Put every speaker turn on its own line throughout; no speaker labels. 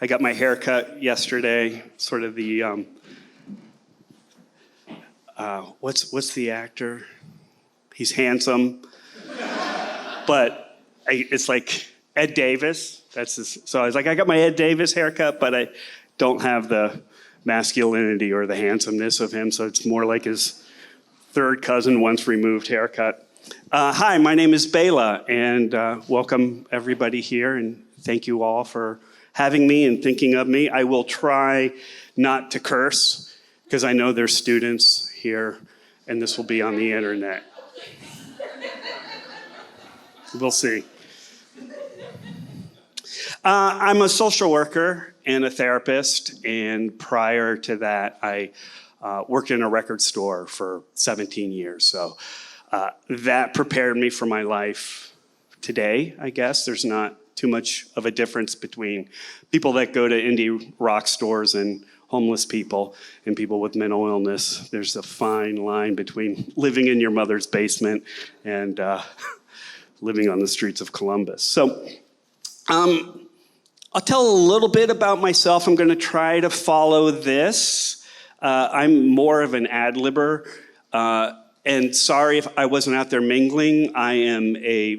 I got my hair cut yesterday, sort of the, what's the actor? He's handsome, but it's like Ed Davis. So I was like, I got my Ed Davis haircut, but I don't have the masculinity or the handsomeness of him, so it's more like his third cousin once removed haircut. Hi, my name is Bela, and welcome everybody here, and thank you all for having me and thinking of me. I will try not to curse, because I know there's students here, and this will be on the internet. We'll see. I'm a social worker and a therapist, and prior to that, I worked in a record store for 17 years. So that prepared me for my life today, I guess. There's not too much of a difference between people that go to indie rock stores and homeless people and people with mental illness. There's a fine line between living in your mother's basement and living on the streets of Columbus. So I'll tell a little bit about myself. I'm going to try to follow this. I'm more of an ad-libber. And sorry if I wasn't out there mingling. I am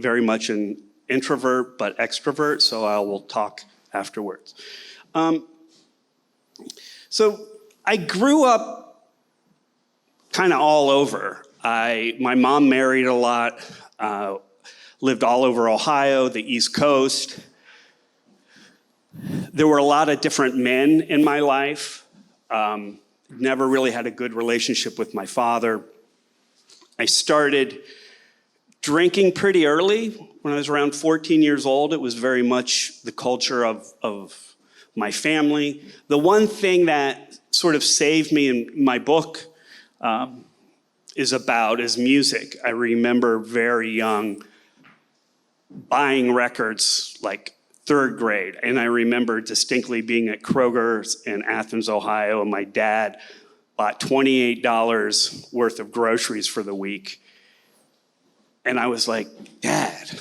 very much an introvert, but extrovert, so I will talk afterwards. So I grew up kind of all over. My mom married a lot, lived all over Ohio, the East Coast. There were a lot of different men in my life. Never really had a good relationship with my father. I started drinking pretty early. When I was around 14 years old, it was very much the culture of my family. The one thing that sort of saved me in my book is music. I remember very young buying records like third grade, and I remember distinctly being at Kroger's in Athens, Ohio, and my dad bought $28 worth of groceries for the week. And I was like, Dad,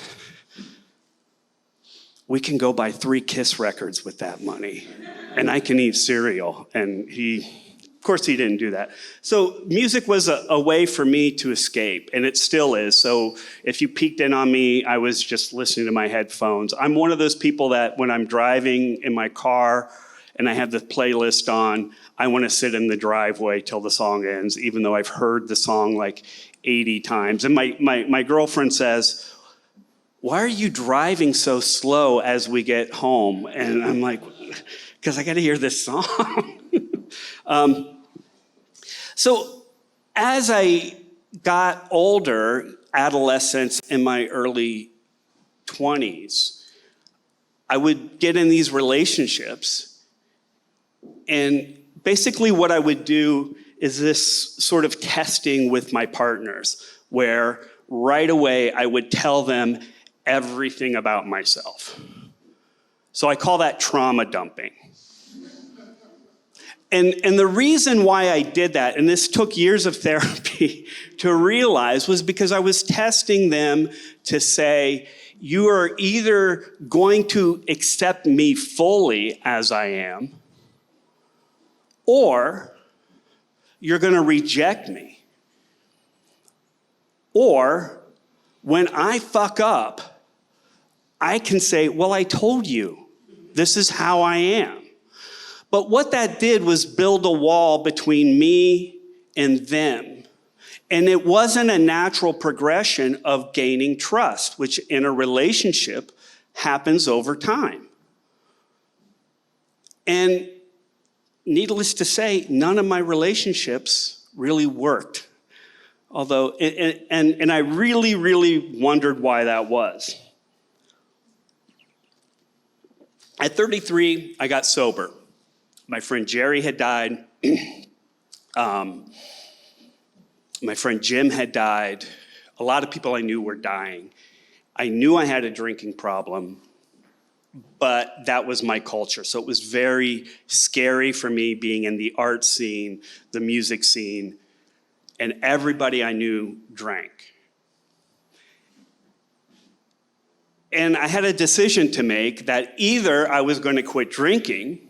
we can go buy 3 Kiss records with that money, and I can eat cereal. And of course he didn't do that. So music was a way for me to escape, and it still is. So if you peeked in on me, I was just listening to my headphones. I'm one of those people that when I'm driving in my car and I have the playlist on, I want to sit in the driveway till the song ends, even though I've heard the song like 80 times. And my girlfriend says, why are you driving so slow as we get home? And I'm like, because I got to hear this song. So as I got older, adolescence, in my early 20s, I would get in these relationships, and basically what I would do is this sort of testing with my partners, where right away I would tell them everything about myself. So I call that trauma dumping. And the reason why I did that, and this took years of therapy to realize, was because I was testing them to say, you are either going to accept me fully as I am, or you're going to reject me. Or when I fuck up, I can say, well, I told you, this is how I am. But what that did was build a wall between me and them. And it wasn't a natural progression of gaining trust, which in a relationship happens over time. And needless to say, none of my relationships really worked. Although, and I really, really wondered why that was. At 33, I got sober. My friend Jerry had died. My friend Jim had died. A lot of people I knew were dying. I knew I had a drinking problem, but that was my culture. So it was very scary for me being in the art scene, the music scene, and everybody I knew drank. And I had a decision to make that either I was going to quit drinking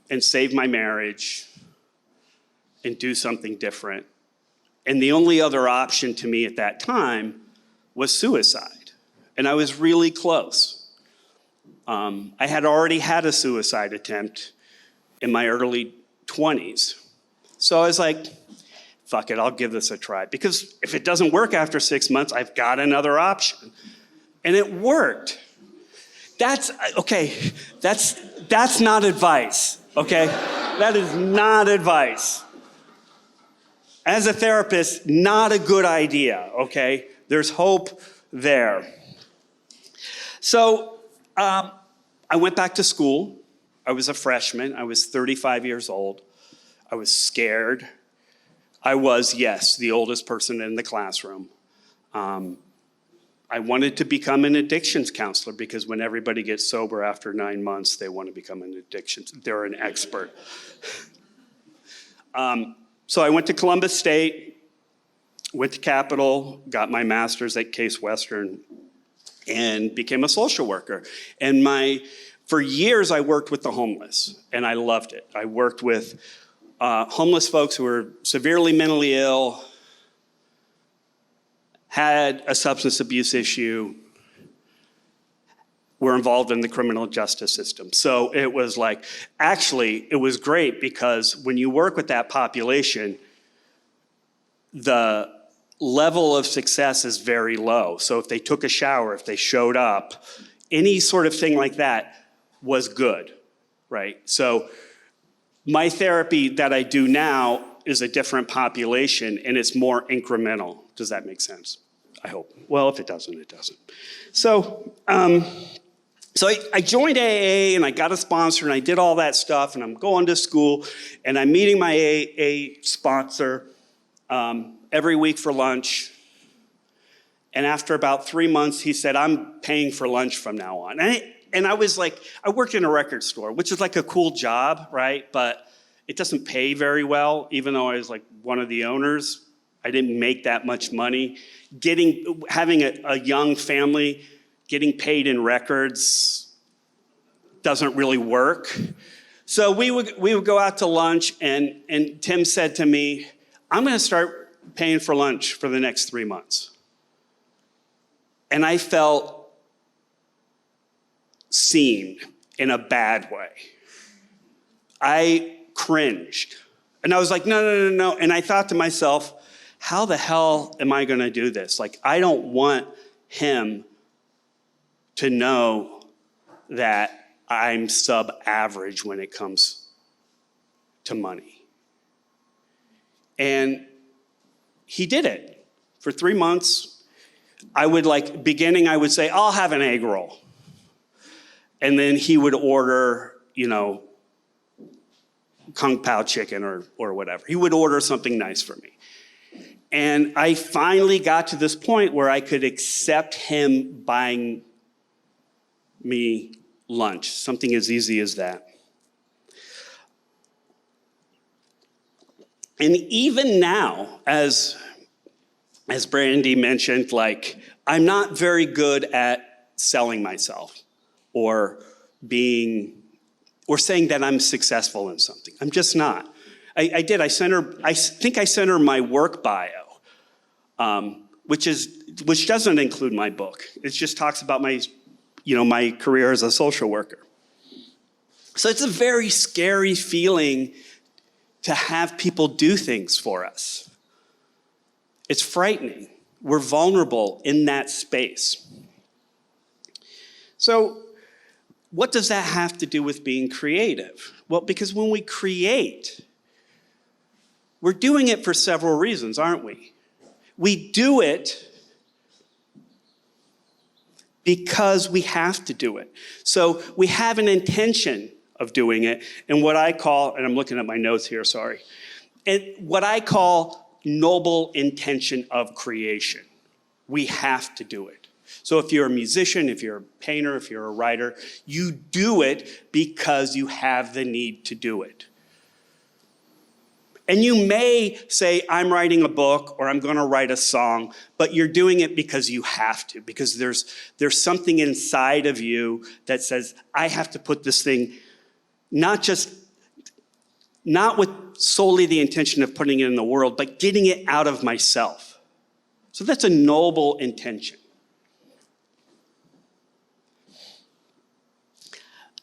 and save my marriage and do something different. And the only other option to me at that time was suicide. And I was really close. I had already had a suicide attempt in my early 20s. So I was like, fuck it, I'll give this a try. Because if it doesn't work after 6 months, I've got another option. And it worked. That's not advice, okay? That is not advice. As a therapist, not a good idea, okay? There's hope there. So I went back to school. I was a freshman. I was 35 years old. I was scared. I was, yes, the oldest person in the classroom. I wanted to become an addictions counselor because when everybody gets sober after 9 months, they want to become an addictions. They're an expert. So I went to Columbus State, went to Capitol, got my master's at Case Western, and became a social worker. And for years, I worked with the homeless, and I loved it. I worked with homeless folks who were severely mentally ill, had a substance abuse issue, were involved in the criminal justice system. So it was like, actually, it was great because when you work with that population, the level of success is very low. So if they took a shower, if they showed up, any sort of thing like that was good, right? So my therapy that I do now is a different population and it's more incremental. Does that make sense? I hope. Well, if it doesn't, it doesn't. So I joined AA and I got a sponsor and I did all that stuff and I'm going to school and I'm meeting my AA sponsor every week for lunch. And after about 3 months, he said, I'm paying for lunch from now on. And I was like, I worked in a record store, which is like a cool job, right? But it doesn't pay very well, even though I was like one of the owners. I didn't make that much money. Having a young family, getting paid in records doesn't really work. So we would go out to lunch and Tim said to me, I'm gonna start paying for lunch for the next 3 months. And I felt seen in a bad way. I cringed. And I was like, no. And I thought to myself, how the hell am I gonna do this? Like, I don't want him to know that I'm sub-average when it comes to money. And he did it. For 3 months, I would say, I'll have an egg roll. And then he would order, Kung Pao chicken or whatever. He would order something nice for me. And I finally got to this point where I could accept him buying me lunch, something as easy as that. And even now, as Brandy mentioned, like, I'm not very good at selling myself or saying that I'm successful in something. I'm just not. I think I sent her my work bio, which doesn't include my book. It just talks about my career as a social worker. So it's a very scary feeling to have people do things for us. It's frightening. We're vulnerable in that space. So what does that have to do with being creative? Well, because when we create, we're doing it for several reasons, aren't we? We do it because we have to do it. So we have an intention of doing it, and what I call, and I'm looking at my notes here, sorry, and what I call noble intention of creation. We have to do it. So if you're a musician, if you're a painter, if you're a writer, you do it because you have the need to do it. And you may say, I'm writing a book or I'm going to write a song, but you're doing it because you have to, because there's something inside of you that says, I have to put this thing, not with solely the intention of putting it in the world, but getting it out of myself. So that's a noble intention.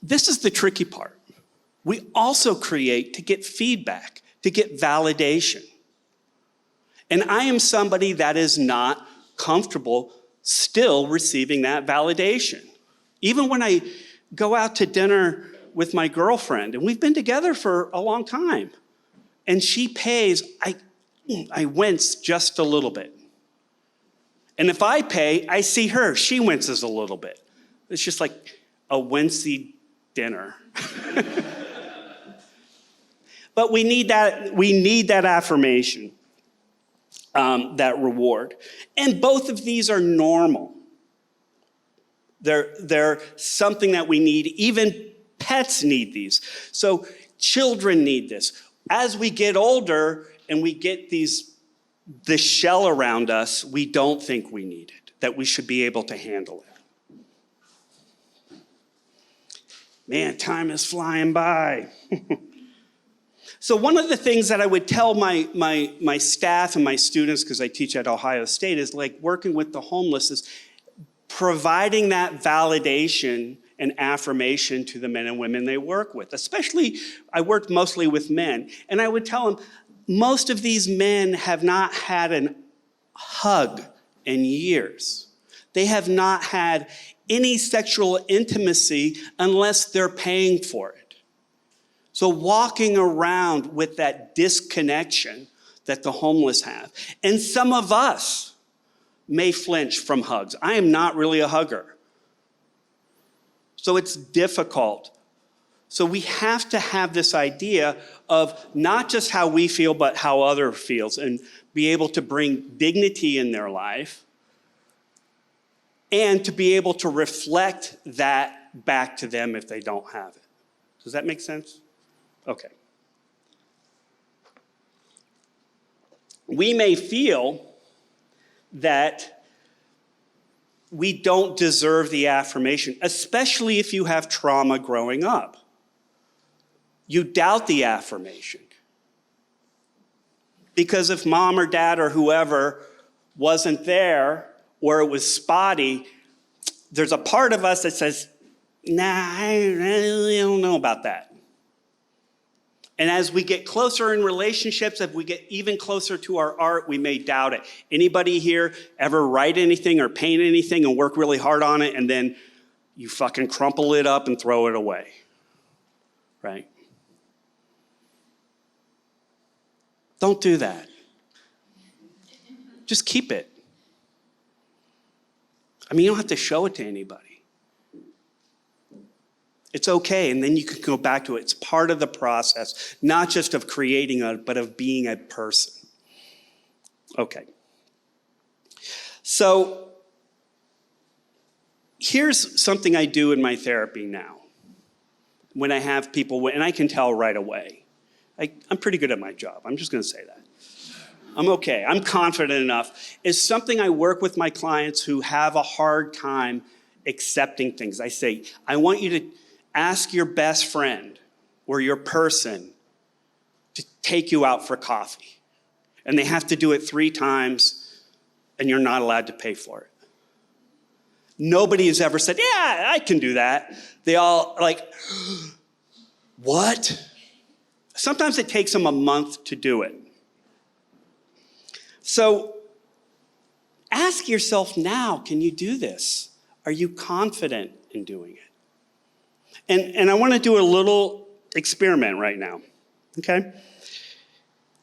This is the tricky part. We also create to get feedback, to get validation. And I am somebody that is not comfortable still receiving that validation. Even when I go out to dinner with my girlfriend, and we've been together for a long time, and she pays, I wince just a little bit. And if I pay, I see her, she winces a little bit. It's just like a wincy dinner. But we need that affirmation, that reward. And both of these are normal. They're something that we need. Even pets need these. So children need this. As we get older and we get the shell around us, we don't think we need it, that we should be able to handle it. Man, time is flying by. So one of the things that I would tell my staff and my students, because I teach at Ohio State, is like working with the homeless is providing that validation and affirmation to the men and women they work with. Especially, I worked mostly with men. And I would tell them, most of these men have not had a hug in years. They have not had any sexual intimacy unless they're paying for it. So walking around with that disconnection that the homeless have. And some of us may flinch from hugs. I am not really a hugger. So it's difficult. So we have to have this idea of not just how we feel, but how other feels, and be able to bring dignity in their life and to be able to reflect that back to them if they don't have it. Does that make sense? Okay. We may feel that we don't deserve the affirmation, especially if you have trauma growing up. You doubt the affirmation. Because if mom or dad or whoever wasn't there, or it was spotty, there's a part of us that says, nah, I really don't know about that. And as we get closer in relationships, if we get even closer to our art, we may doubt it. Anybody here ever write anything or paint anything and work really hard on it, and then you fucking crumple it up and throw it away, right? Don't do that. Just keep it. I mean, you don't have to show it to anybody. It's okay, and then you can go back to it. It's part of the process, not just of creating it, but of being a person. Okay. So here's something I do in my therapy now. When I have people, and I can tell right away. I'm pretty good at my job. I'm just going to say that. I'm okay. I'm confident enough. It's something I work with my clients who have a hard time accepting things. I say, I want you to ask your best friend or your person to take you out for coffee. And they have to do it 3 times, and you're not allowed to pay for it. Nobody has ever said, yeah, I can do that. They all like, what? Sometimes it takes them a month to do it. So ask yourself now, can you do this? Are you confident in doing it? And I want to do a little experiment right now, okay?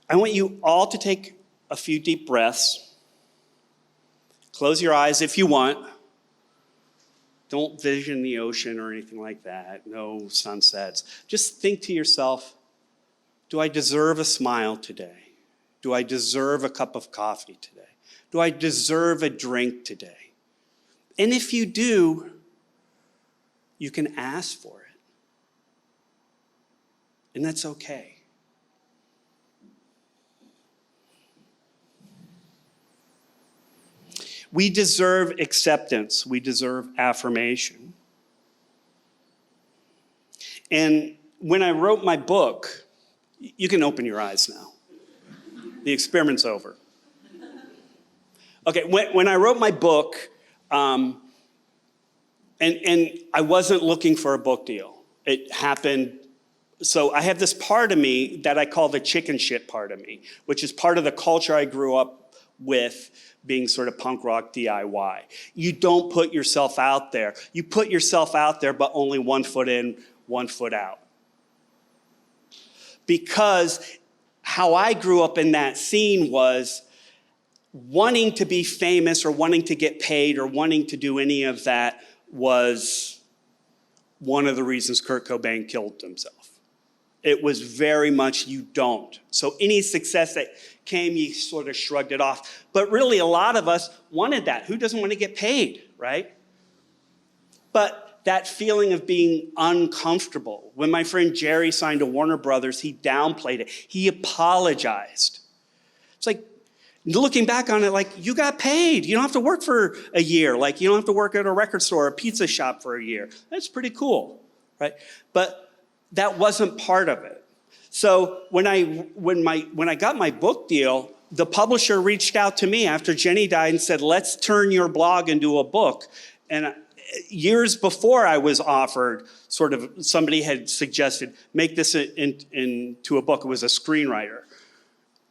I want you all to take a few deep breaths. Close your eyes if you want. Don't vision the ocean or anything like that. No sunsets. Just think to yourself, do I deserve a smile today? Do I deserve a cup of coffee today? Do I deserve a drink today? And if you do, you can ask for it. And that's okay. We deserve acceptance. We deserve affirmation. And when I wrote my book, you can open your eyes now. The experiment's over. Okay, when I wrote my book, and I wasn't looking for a book deal. It happened. So I have this part of me that I call the chicken shit part of me, which is part of the culture I grew up with, being sort of punk rock DIY. You don't put yourself out there. You put yourself out there, but only 1 foot in, 1 foot out. Because how I grew up in that scene was wanting to be famous or wanting to get paid or wanting to do any of that was one of the reasons Kurt Cobain killed himself. It was very much you don't. So any success that came, you sort of shrugged it off. But really, a lot of us wanted that. Who doesn't want to get paid, right? But that feeling of being uncomfortable. When my friend Jerry signed to Warner Brothers, he downplayed it. He apologized. It's like, looking back on it, like, you got paid. You don't have to work for a year. Like, you don't have to work at a record store or a pizza shop for a year. That's pretty cool, right? But that wasn't part of it. So when I got my book deal, the publisher reached out to me after Jenny died and said, let's turn your blog into a book. And years before I was offered, sort of somebody had suggested, make this into a book. It was a screenwriter.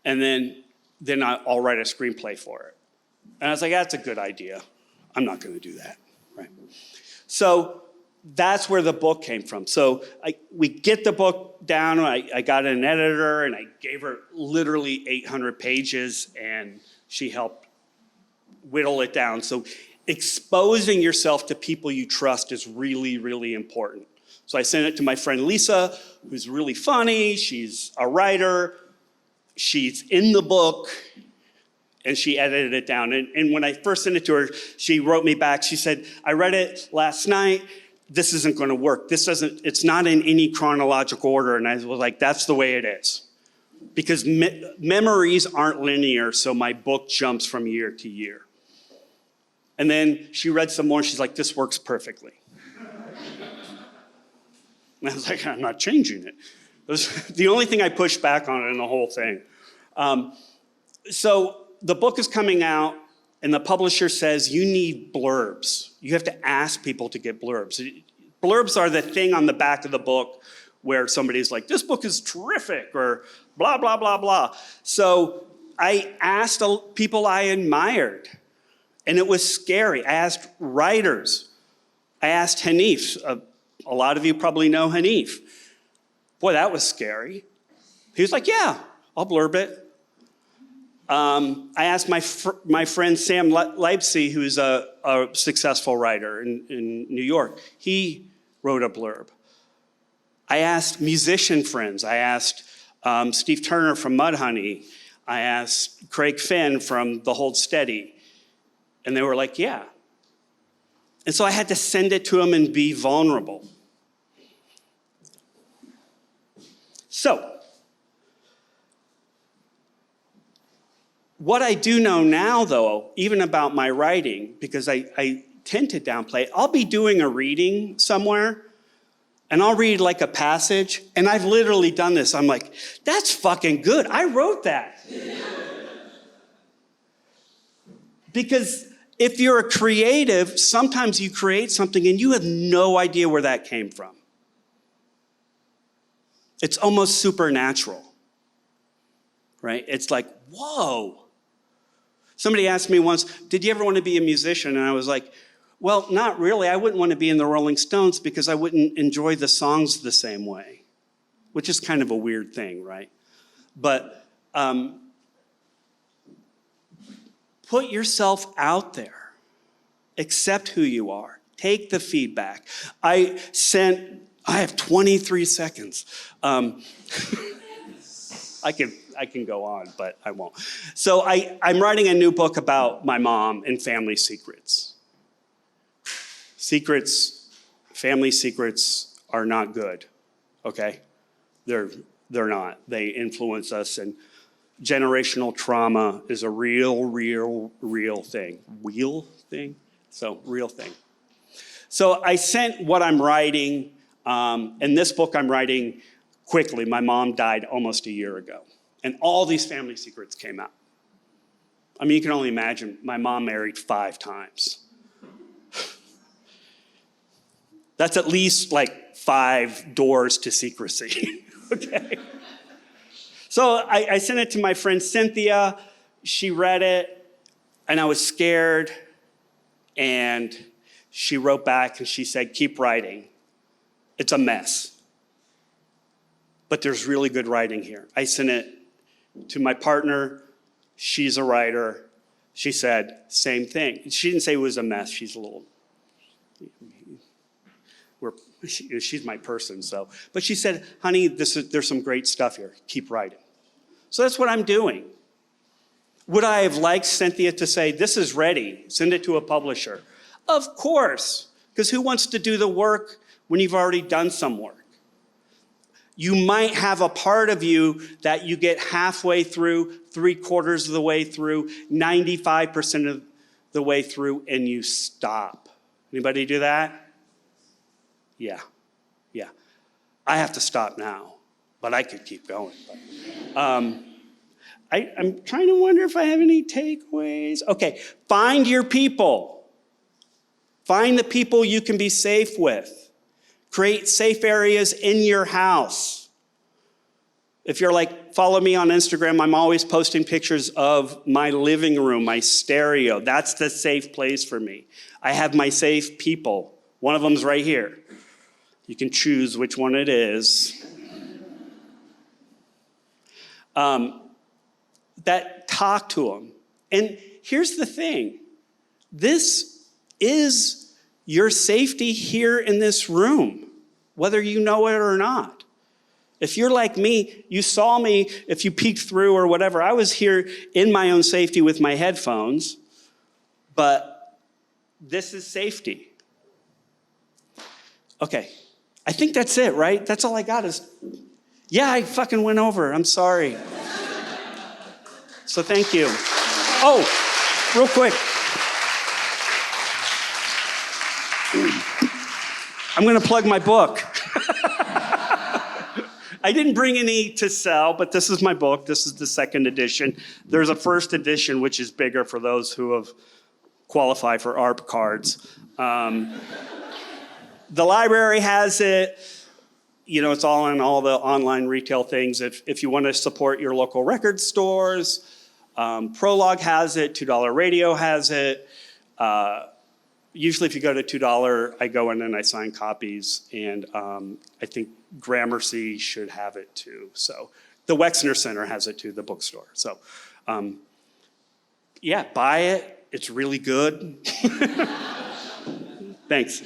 And then I'll write a screenplay for it. And I was like, that's a good idea. I'm not going to do that, right? So that's where the book came from. So we get the book down. I got an editor, and I gave her literally 800 pages, and she helped whittle it down. So exposing yourself to people you trust is really, really important. So I sent it to my friend Lisa, who's really funny. She's a writer. She's in the book, and she edited it down. And when I first sent it to her, she wrote me back. She said, I read it last night. This isn't going to work. It's not in any chronological order. And I was like, that's the way it is. Because memories aren't linear, so my book jumps from year to year. And then she read some more, and she's like, this works perfectly. And I was like, I'm not changing it. It was the only thing I pushed back on in the whole thing. So the book is coming out, and the publisher says, you need blurbs. You have to ask people to get blurbs. Blurbs are the thing on the back of the book where somebody's like, this book is terrific, or blah, blah, blah, blah. So I asked people I admired, and it was scary. I asked writers. I asked Hanif. A lot of you probably know Hanif. Boy, that was scary. He was like, yeah, I'll blurb it. I asked my friend Sam Leipzig, who's a successful writer in New York. He wrote a blurb. I asked musician friends. I asked Steve Turner from Mudhoney. I asked Craig Finn from The Hold Steady. And they were like, yeah. And so I had to send it to them and be vulnerable. So, what I do know now, though, even about my writing, because I tend to downplay it, I'll be doing a reading somewhere, and I'll read like a passage, and I've literally done this. I'm like, that's fucking good. I wrote that. Because if you're a creative, sometimes you create something and you have no idea where that came from. It's almost supernatural, right? It's like, whoa. Somebody asked me once, did you ever want to be a musician? And I was like, well, not really. I wouldn't want to be in the Rolling Stones because I wouldn't enjoy the songs the same way, which is kind of a weird thing, right? But put yourself out there. Accept who you are. Take the feedback. I have 23 seconds. I can go on, but I won't. So I'm writing a new book about my mom and family secrets. Family secrets are not good, okay? They're not. They influence us, and generational trauma is a real thing. Real thing. So I sent what I'm writing, and this book I'm writing quickly. My mom died almost a year ago, and all these family secrets came out. I mean, you can only imagine, my mom married 5 times. That's at least like 5 doors to secrecy, okay? So I sent it to my friend Cynthia. She read it, and I was scared, and she wrote back and she said, keep writing. It's a mess, but there's really good writing here. I sent it to my partner. She's a writer. She said, same thing. She didn't say it was a mess. She's a little, she's my person, so. But she said, honey, there's some great stuff here. Keep writing. So that's what I'm doing. Would I have liked Cynthia to say, this is ready, send it to a publisher? Of course, because who wants to do the work when you've already done some work? You might have a part of you that you get halfway through, 3/4 of the way through, 95% of the way through, and you stop. Anybody do that? Yeah. I have to stop now, but I could keep going. I'm trying to wonder if I have any takeaways. Okay, find your people. Find the people you can be safe with. Create safe areas in your house. If you're like, follow me on Instagram, I'm always posting pictures of my living room, my stereo. That's the safe place for me. I have my safe people. One of them's right here. You can choose which one it is. That talk to them. And here's the thing. This is your safety here in this room, whether you know it or not. If you're like me, you saw me, if you peeked through or whatever, I was here in my own safety with my headphones, but this is safety. Okay, I think that's it, right? That's all I got is, yeah, I fucking went over, I'm sorry. So thank you. Oh, real quick. I'm gonna plug my book. I didn't bring any to sell, but this is my book. This is the 2nd edition. There's a 1st edition, which is bigger for those who have qualified for ARP cards. The library has it. You know, it's all in all the online retail things. If you want to support your local record stores, Prologue has it, $2 Radio has it. Usually if you go to $2, I go in and I sign copies, and I think Gramercy should have it too. So the Wexner Center has it too, the bookstore. So yeah, buy it. It's really good. Thanks.